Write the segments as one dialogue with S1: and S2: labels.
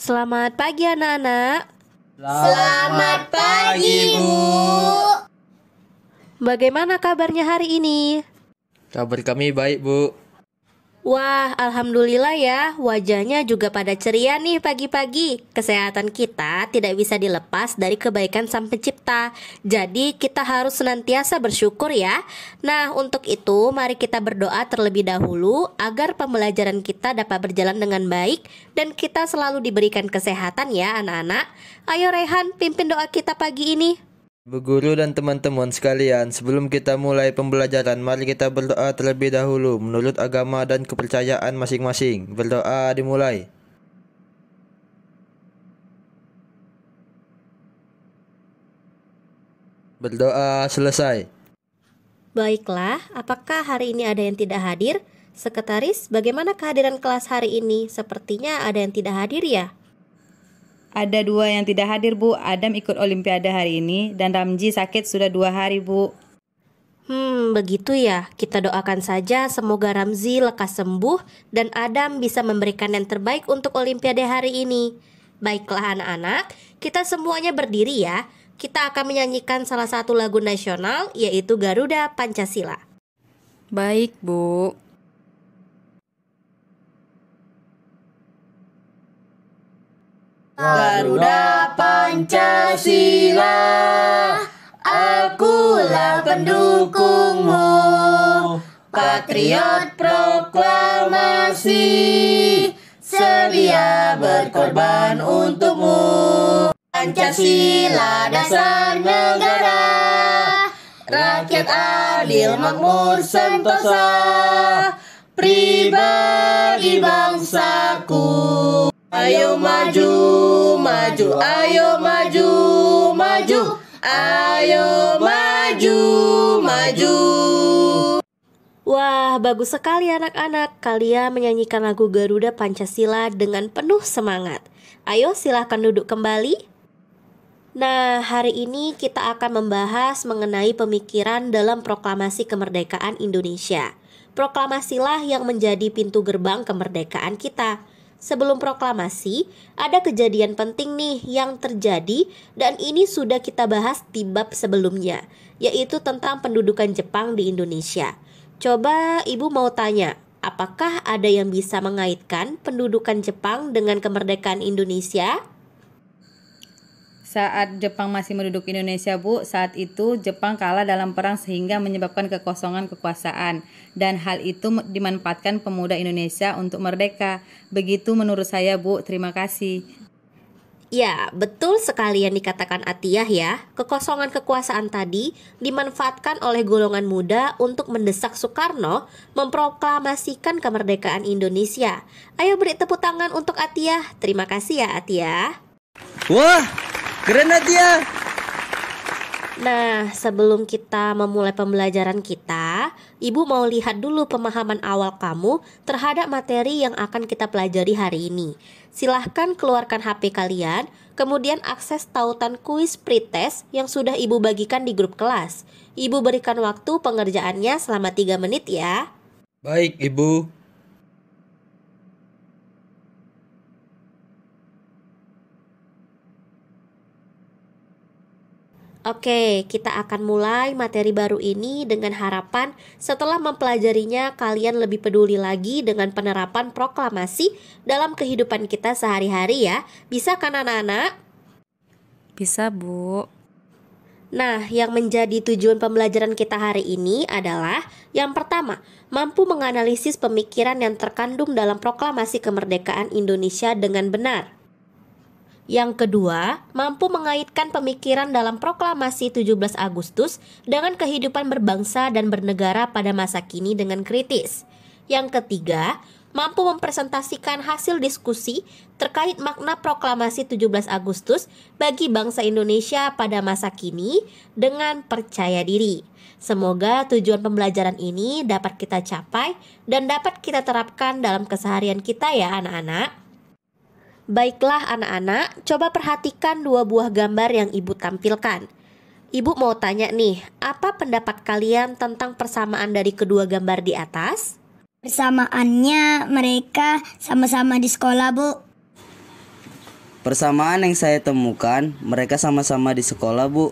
S1: Selamat pagi anak-anak.
S2: Selamat pagi, Bu.
S1: Bagaimana kabarnya hari ini?
S3: Kabar kami baik, Bu.
S1: Wah, alhamdulillah ya, wajahnya juga pada ceria nih pagi-pagi. Kesehatan kita tidak bisa dilepas dari kebaikan Sang Pencipta. Jadi kita harus senantiasa bersyukur ya. Nah, untuk itu mari kita berdoa terlebih dahulu agar pembelajaran kita dapat berjalan dengan baik dan kita selalu diberikan kesehatan ya anak-anak. Ayo Rehan, pimpin doa kita pagi ini.
S3: Bu Guru dan teman-teman sekalian, sebelum kita mulai pembelajaran, mari kita berdoa terlebih dahulu menurut agama dan kepercayaan masing-masing. Berdoa dimulai. Berdoa selesai.
S1: Baiklah, apakah hari ini ada yang tidak hadir? Sekretaris, bagaimana kehadiran kelas hari ini? Sepertinya ada yang tidak hadir ya?
S2: Ada 2 yang tidak hadir, Bu. Adam ikut Olimpiade hari ini dan Ramji sakit sudah 2 hari, Bu.
S1: Begitu ya. Kita doakan saja semoga Ramzi lekas sembuh dan Adam bisa memberikan yang terbaik untuk Olimpiade hari ini. Baiklah anak-anak, kita semuanya berdiri ya. Kita akan menyanyikan salah satu lagu nasional yaitu Garuda Pancasila.
S2: Baik, Bu.
S4: Garuda Pancasila, akulah pendukungmu, patriot proklamasi, sedia berkorban untukmu. Pancasila dasar negara, rakyat adil makmur sentosa, pribadi bangsaku. Ayo maju, maju, ayo maju, maju, ayo maju, maju.
S1: Wah, bagus sekali anak-anak. Kalian menyanyikan lagu Garuda Pancasila dengan penuh semangat. Ayo silahkan duduk kembali. Nah, hari ini kita akan membahas mengenai pemikiran dalam proklamasi kemerdekaan Indonesia. Proklamasilah yang menjadi pintu gerbang kemerdekaan kita. Sebelum proklamasi, ada kejadian penting nih yang terjadi dan ini sudah kita bahas di bab sebelumnya, yaitu tentang pendudukan Jepang di Indonesia. Coba Ibu mau tanya, apakah ada yang bisa mengaitkan pendudukan Jepang dengan kemerdekaan Indonesia?
S2: Saat Jepang masih menduduki Indonesia, Bu, saat itu Jepang kalah dalam perang sehingga menyebabkan kekosongan kekuasaan. Dan hal itu dimanfaatkan pemuda Indonesia untuk merdeka. Begitu menurut saya, Bu. Terima kasih.
S1: Ya, betul sekali yang dikatakan Atiyah ya. Kekosongan kekuasaan tadi dimanfaatkan oleh golongan muda untuk mendesak Soekarno memproklamasikan kemerdekaan Indonesia. Ayo beri tepuk tangan untuk Atiyah. Terima kasih ya Atiyah.
S3: Wah, keren Nadia.
S1: Nah, sebelum kita memulai pembelajaran kita, Ibu mau lihat dulu pemahaman awal kamu terhadap materi yang akan kita pelajari hari ini. Silahkan keluarkan HP kalian, kemudian akses tautan kuis pretest yang sudah Ibu bagikan di grup kelas. Ibu berikan waktu pengerjaannya selama 3 menit ya.
S3: Baik, Ibu.
S1: Oke, kita akan mulai materi baru ini dengan harapan setelah mempelajarinya kalian lebih peduli lagi dengan penerapan proklamasi dalam kehidupan kita sehari-hari ya. Bisa kan anak-anak?
S2: Bisa, Bu.
S1: Nah, yang menjadi tujuan pembelajaran kita hari ini adalah yang pertama, mampu menganalisis pemikiran yang terkandung dalam proklamasi kemerdekaan Indonesia dengan benar. Yang kedua, mampu mengaitkan pemikiran dalam proklamasi 17 Agustus dengan kehidupan berbangsa dan bernegara pada masa kini dengan kritis. Yang ketiga, mampu mempresentasikan hasil diskusi terkait makna proklamasi 17 Agustus bagi bangsa Indonesia pada masa kini dengan percaya diri. Semoga tujuan pembelajaran ini dapat kita capai dan dapat kita terapkan dalam keseharian kita ya anak-anak. Baiklah anak-anak, coba perhatikan 2 buah gambar yang Ibu tampilkan. Ibu mau tanya nih, apa pendapat kalian tentang persamaan dari kedua gambar di atas?
S5: Persamaannya mereka sama-sama di sekolah, Bu. Persamaan yang saya temukan, mereka sama-sama di sekolah, Bu.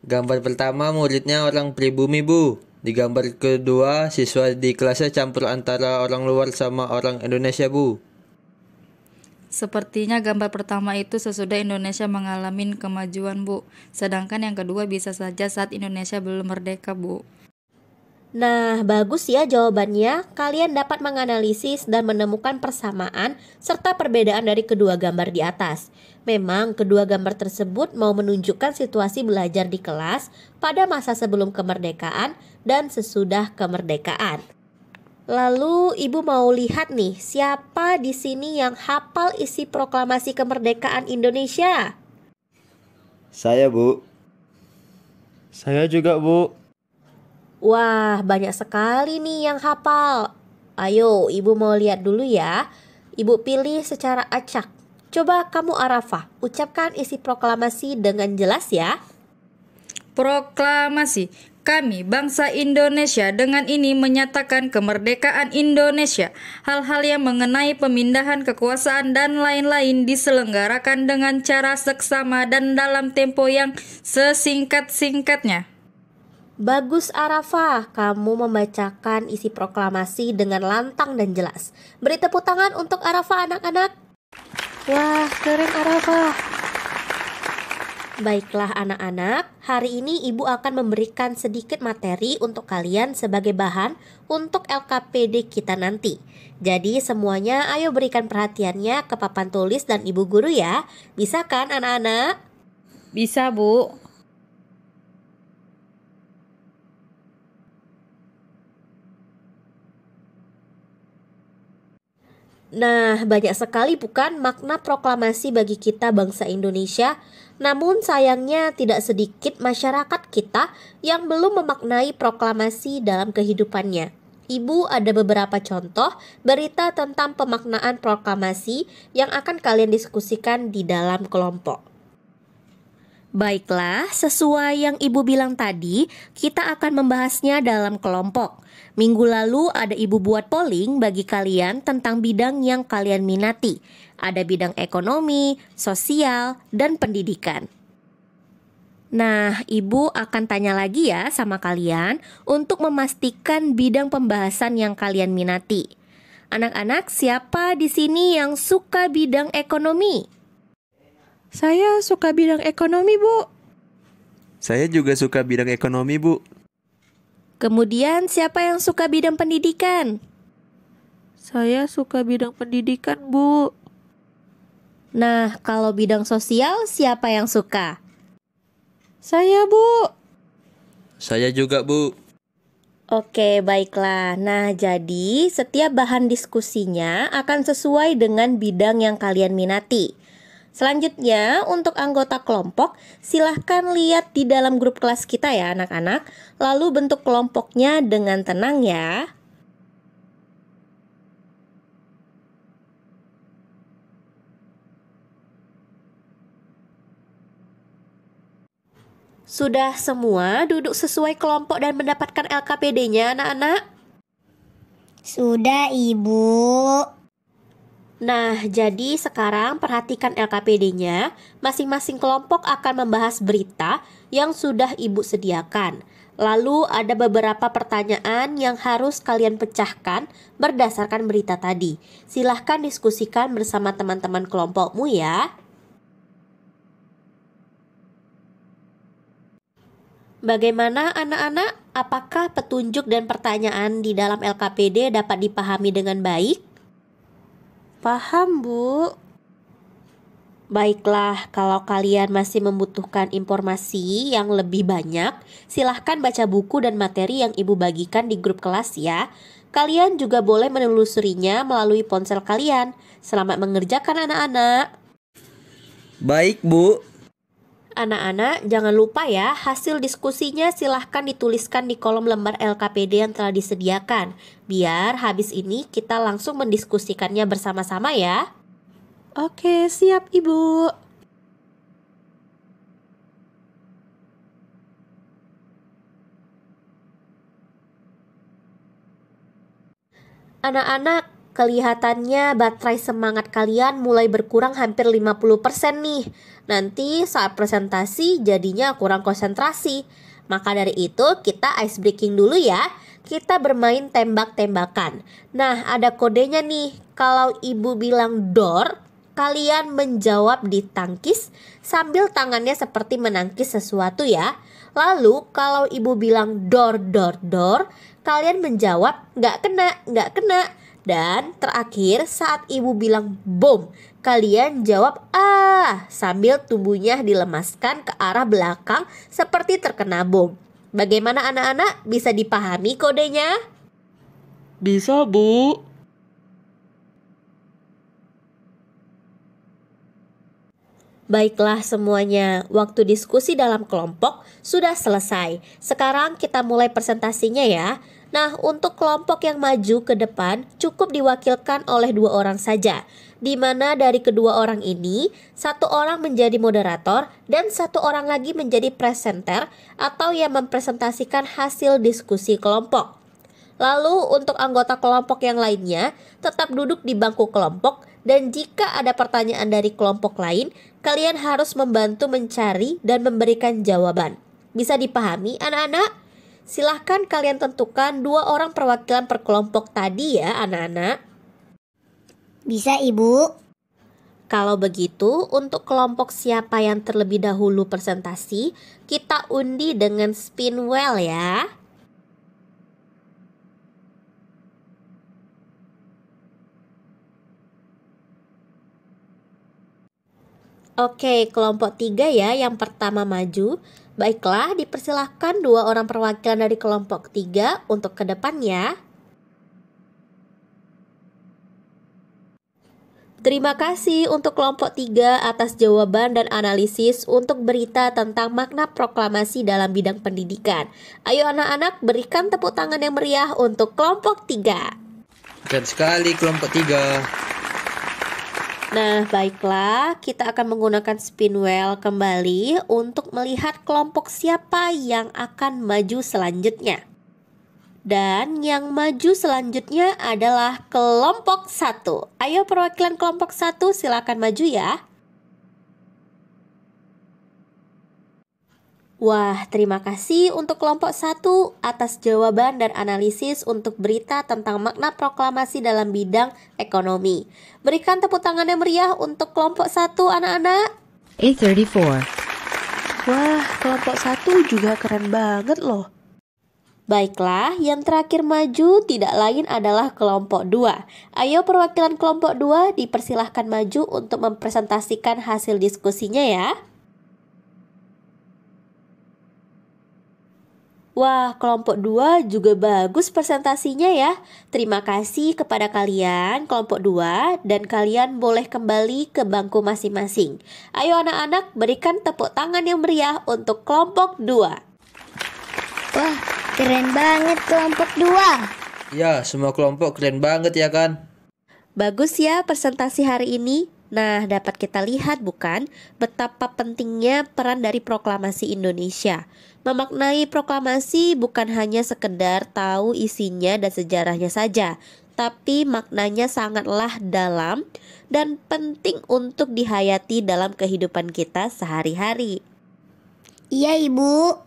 S3: Gambar pertama muridnya orang pribumi, Bu. Di gambar kedua, siswa di kelasnya campur antara orang luar sama orang Indonesia, Bu.
S6: Sepertinya gambar pertama itu sesudah Indonesia mengalami kemajuan, Bu. Sedangkan yang kedua bisa saja saat Indonesia belum merdeka, Bu.
S1: Nah, bagus ya jawabannya. Kalian dapat menganalisis dan menemukan persamaan serta perbedaan dari kedua gambar di atas. Memang kedua gambar tersebut mau menunjukkan situasi belajar di kelas pada masa sebelum kemerdekaan dan sesudah kemerdekaan. Lalu ibu mau lihat nih, siapa di sini yang hafal isi proklamasi kemerdekaan Indonesia?
S7: Saya, Bu.
S8: Saya juga, Bu.
S1: Wah, banyak sekali nih yang hafal. Ayo, ibu mau lihat dulu ya. Ibu pilih secara acak. Coba kamu Arafah, ucapkan isi proklamasi dengan jelas ya.
S6: Proklamasi. Kami, bangsa Indonesia, dengan ini menyatakan kemerdekaan Indonesia. Hal-hal yang mengenai pemindahan kekuasaan dan lain-lain diselenggarakan dengan cara seksama dan dalam tempo yang sesingkat-singkatnya.
S1: Bagus Arafah, kamu membacakan isi proklamasi dengan lantang dan jelas. Beri tepuk tangan untuk Arafah anak-anak. Wah, keren Arafah. Baiklah anak-anak, hari ini ibu akan memberikan sedikit materi untuk kalian sebagai bahan untuk LKPD kita nanti. Jadi semuanya ayo berikan perhatiannya ke papan tulis dan ibu guru ya. Bisa kan anak-anak?
S2: Bisa, Bu.
S1: Nah, banyak sekali bukan makna proklamasi bagi kita bangsa Indonesia. Namun sayangnya tidak sedikit masyarakat kita yang belum memaknai proklamasi dalam kehidupannya. Ibu ada beberapa contoh berita tentang pemaknaan proklamasi yang akan kalian diskusikan di dalam kelompok. Baiklah, sesuai yang ibu bilang tadi, kita akan membahasnya dalam kelompok. Minggu lalu ada ibu buat polling bagi kalian tentang bidang yang kalian minati. Ada bidang ekonomi, sosial, dan pendidikan. Nah, ibu akan tanya lagi ya sama kalian untuk memastikan bidang pembahasan yang kalian minati. Anak-anak, siapa di sini yang suka bidang ekonomi?
S4: Saya suka bidang ekonomi, Bu.
S8: Saya juga suka bidang ekonomi, Bu.
S1: Kemudian siapa yang suka bidang pendidikan?
S4: Saya suka bidang pendidikan, Bu.
S1: Nah, kalau bidang sosial siapa yang suka?
S4: Saya, Bu.
S3: Saya juga, Bu.
S1: Oke, baiklah. Nah, jadi setiap bahan diskusinya akan sesuai dengan bidang yang kalian minati. Selanjutnya, untuk anggota kelompok, silahkan lihat di dalam grup kelas kita ya anak-anak. Lalu bentuk kelompoknya dengan tenang ya. Sudah semua duduk sesuai kelompok dan mendapatkan LKPD-nya anak-anak?
S9: Sudah, Ibu.
S1: Nah, jadi sekarang perhatikan LKPD-nya. Masing-masing kelompok akan membahas berita yang sudah ibu sediakan. Lalu ada beberapa pertanyaan yang harus kalian pecahkan berdasarkan berita tadi. Silahkan diskusikan bersama teman-teman kelompokmu ya. Bagaimana anak-anak? Apakah petunjuk dan pertanyaan di dalam LKPD dapat dipahami dengan baik?
S4: Paham, Bu.
S1: Baiklah, kalau kalian masih membutuhkan informasi yang lebih banyak, silahkan baca buku dan materi yang ibu bagikan di grup kelas ya. Kalian juga boleh menelusurinya melalui ponsel kalian. Selamat mengerjakan anak-anak.
S5: Baik, Bu.
S1: Anak-anak, jangan lupa ya, hasil diskusinya silahkan dituliskan di kolom lembar LKPD yang telah disediakan. Biar habis ini kita langsung mendiskusikannya bersama-sama ya.
S4: Oke, siap, Ibu.
S1: Anak-anak, Kelihatannya baterai semangat kalian mulai berkurang hampir 50% nih. Nanti saat presentasi jadinya kurang konsentrasi. Maka dari itu kita ice breaking dulu ya. Kita bermain tembak-tembakan. Nah, ada kodenya nih. Kalau ibu bilang door, kalian menjawab ditangkis sambil tangannya seperti menangkis sesuatu ya. Lalu kalau ibu bilang door, kalian menjawab nggak kena. Dan terakhir saat ibu bilang bom, kalian jawab sambil tubuhnya dilemaskan ke arah belakang seperti terkena bom. Bagaimana anak-anak, bisa dipahami kodenya?
S4: Bisa, Bu.
S1: Baiklah semuanya, waktu diskusi dalam kelompok sudah selesai. Sekarang kita mulai presentasinya ya. Nah, untuk kelompok yang maju ke depan cukup diwakilkan oleh 2 orang saja, di mana dari kedua orang ini, 1 orang menjadi moderator dan 1 orang lagi menjadi presenter atau yang mempresentasikan hasil diskusi kelompok. Lalu untuk anggota kelompok yang lainnya tetap duduk di bangku kelompok, dan jika ada pertanyaan dari kelompok lain, kalian harus membantu mencari dan memberikan jawaban. Bisa dipahami anak-anak? Silahkan kalian tentukan 2 orang perwakilan per kelompok tadi ya anak-anak.
S9: Bisa, Ibu.
S1: Kalau begitu, untuk kelompok siapa yang terlebih dahulu presentasi, kita undi dengan spin wheel ya. Oke, kelompok 3 ya yang pertama maju. Baiklah, dipersilahkan 2 orang perwakilan dari kelompok 3 untuk ke depan ya. Terima kasih untuk kelompok 3 atas jawaban dan analisis untuk berita tentang makna proklamasi dalam bidang pendidikan. Ayo anak-anak, berikan tepuk tangan yang meriah untuk kelompok 3.
S3: Keren sekali kelompok 3.
S1: Nah, baiklah, kita akan menggunakan spin wheel kembali untuk melihat kelompok siapa yang akan maju selanjutnya. Dan yang maju selanjutnya adalah kelompok 1. Ayo perwakilan kelompok 1 silakan maju ya. Wah, terima kasih untuk kelompok 1 atas jawaban dan analisis untuk berita tentang makna proklamasi dalam bidang ekonomi. Berikan tepuk tangan yang meriah untuk kelompok 1 anak-anak.
S4: A34. Wah, kelompok 1 juga keren banget loh.
S1: Baiklah, yang terakhir maju tidak lain adalah kelompok 2. Ayo perwakilan kelompok 2 dipersilahkan maju untuk mempresentasikan hasil diskusinya ya. Wah, kelompok 2 juga bagus presentasinya ya. Terima kasih kepada kalian, kelompok 2, dan kalian boleh kembali ke bangku masing-masing. Ayo anak-anak, berikan tepuk tangan yang meriah untuk kelompok 2.
S9: Wah, keren banget kelompok 2.
S3: Ya, semua kelompok keren banget ya kan?
S1: Bagus ya presentasi hari ini. Nah, dapat kita lihat bukan betapa pentingnya peran dari proklamasi Indonesia. Memaknai proklamasi bukan hanya sekedar tahu isinya dan sejarahnya saja, tapi maknanya sangatlah dalam dan penting untuk dihayati dalam kehidupan kita sehari-hari.
S9: Iya, Ibu.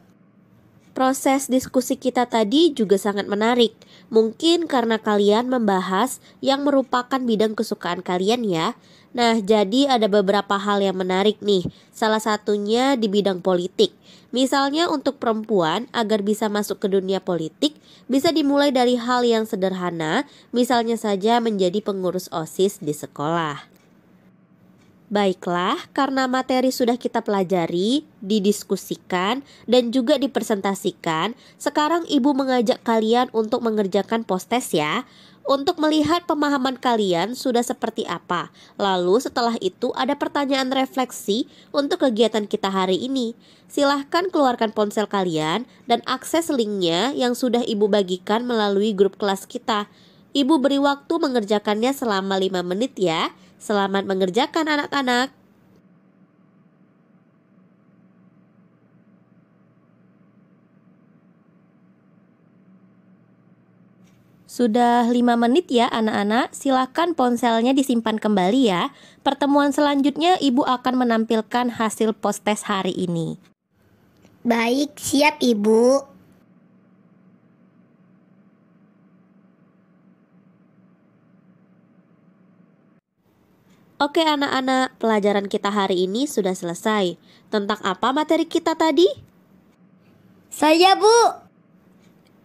S1: Proses diskusi kita tadi juga sangat menarik. Mungkin karena kalian membahas yang merupakan bidang kesukaan kalian ya. Nah, jadi ada beberapa hal yang menarik nih. Salah satunya di bidang politik. Misalnya untuk perempuan agar bisa masuk ke dunia politik bisa dimulai dari hal yang sederhana, misalnya saja menjadi pengurus OSIS di sekolah. Baiklah, karena materi sudah kita pelajari, didiskusikan, dan juga dipresentasikan, sekarang Ibu mengajak kalian untuk mengerjakan post-test ya, untuk melihat pemahaman kalian sudah seperti apa. Lalu setelah itu ada pertanyaan refleksi untuk kegiatan kita hari ini. Silahkan keluarkan ponsel kalian dan akses linknya yang sudah Ibu bagikan melalui grup kelas kita. Ibu beri waktu mengerjakannya selama 5 menit ya. Selamat mengerjakan anak-anak. Sudah 5 menit ya anak-anak, silakan ponselnya disimpan kembali ya. Pertemuan selanjutnya Ibu akan menampilkan hasil post-tes hari ini.
S9: Baik, siap Ibu.
S1: Oke anak-anak, pelajaran kita hari ini sudah selesai. Tentang apa materi kita tadi?
S9: Saya Bu.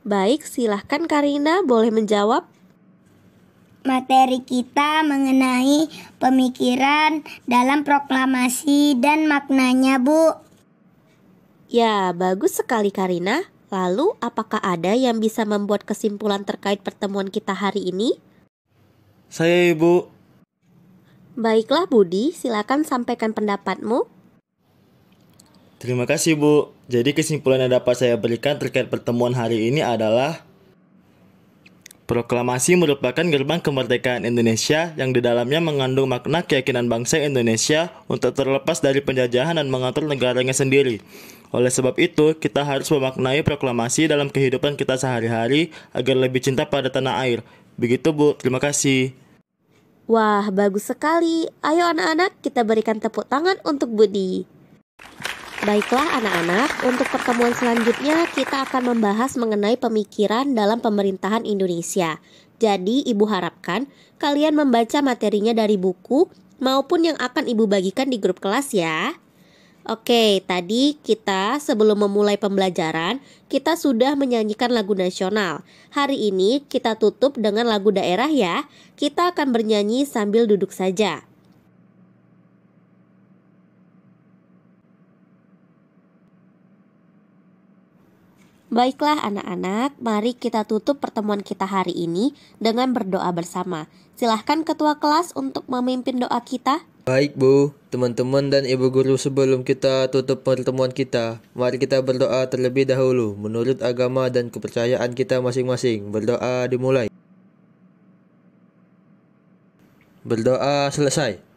S1: Baik, silahkan Karina boleh menjawab.
S9: Materi kita mengenai pemikiran dalam proklamasi dan maknanya Bu.
S1: Ya, bagus sekali Karina. Lalu, apakah ada yang bisa membuat kesimpulan terkait pertemuan kita hari ini?
S8: Saya Ibu.
S1: Baiklah Budi, silakan sampaikan pendapatmu.
S7: Terima kasih Bu. Jadi kesimpulan yang dapat saya berikan terkait pertemuan hari ini adalah proklamasi merupakan gerbang kemerdekaan Indonesia yang di dalamnya mengandung makna keyakinan bangsa Indonesia untuk terlepas dari penjajahan dan mengatur negaranya sendiri. Oleh sebab itu, kita harus memaknai proklamasi dalam kehidupan kita sehari-hari agar lebih cinta pada tanah air. Begitu Bu, terima kasih.
S1: Wah, bagus sekali. Ayo anak-anak, kita berikan tepuk tangan untuk Budi. Baiklah anak-anak, untuk pertemuan selanjutnya kita akan membahas mengenai pemikiran dalam pemerintahan Indonesia. Jadi Ibu harapkan kalian membaca materinya dari buku maupun yang akan Ibu bagikan di grup kelas ya. Oke, tadi kita sebelum memulai pembelajaran, kita sudah menyanyikan lagu nasional. Hari ini kita tutup dengan lagu daerah ya. Kita akan bernyanyi sambil duduk saja. Baiklah anak-anak, mari kita tutup pertemuan kita hari ini dengan berdoa bersama. Silahkan ketua kelas untuk memimpin doa kita.
S3: Baik Bu, teman-teman dan Ibu Guru, sebelum kita tutup pertemuan kita, mari kita berdoa terlebih dahulu menurut agama dan kepercayaan kita masing-masing. Berdoa dimulai. Berdoa selesai.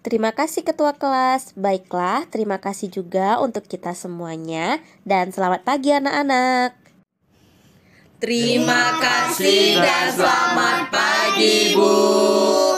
S1: Terima kasih ketua kelas. Baiklah, terima kasih juga untuk kita semuanya. Dan selamat pagi anak-anak.
S2: Terima kasih dan selamat pagi Bu.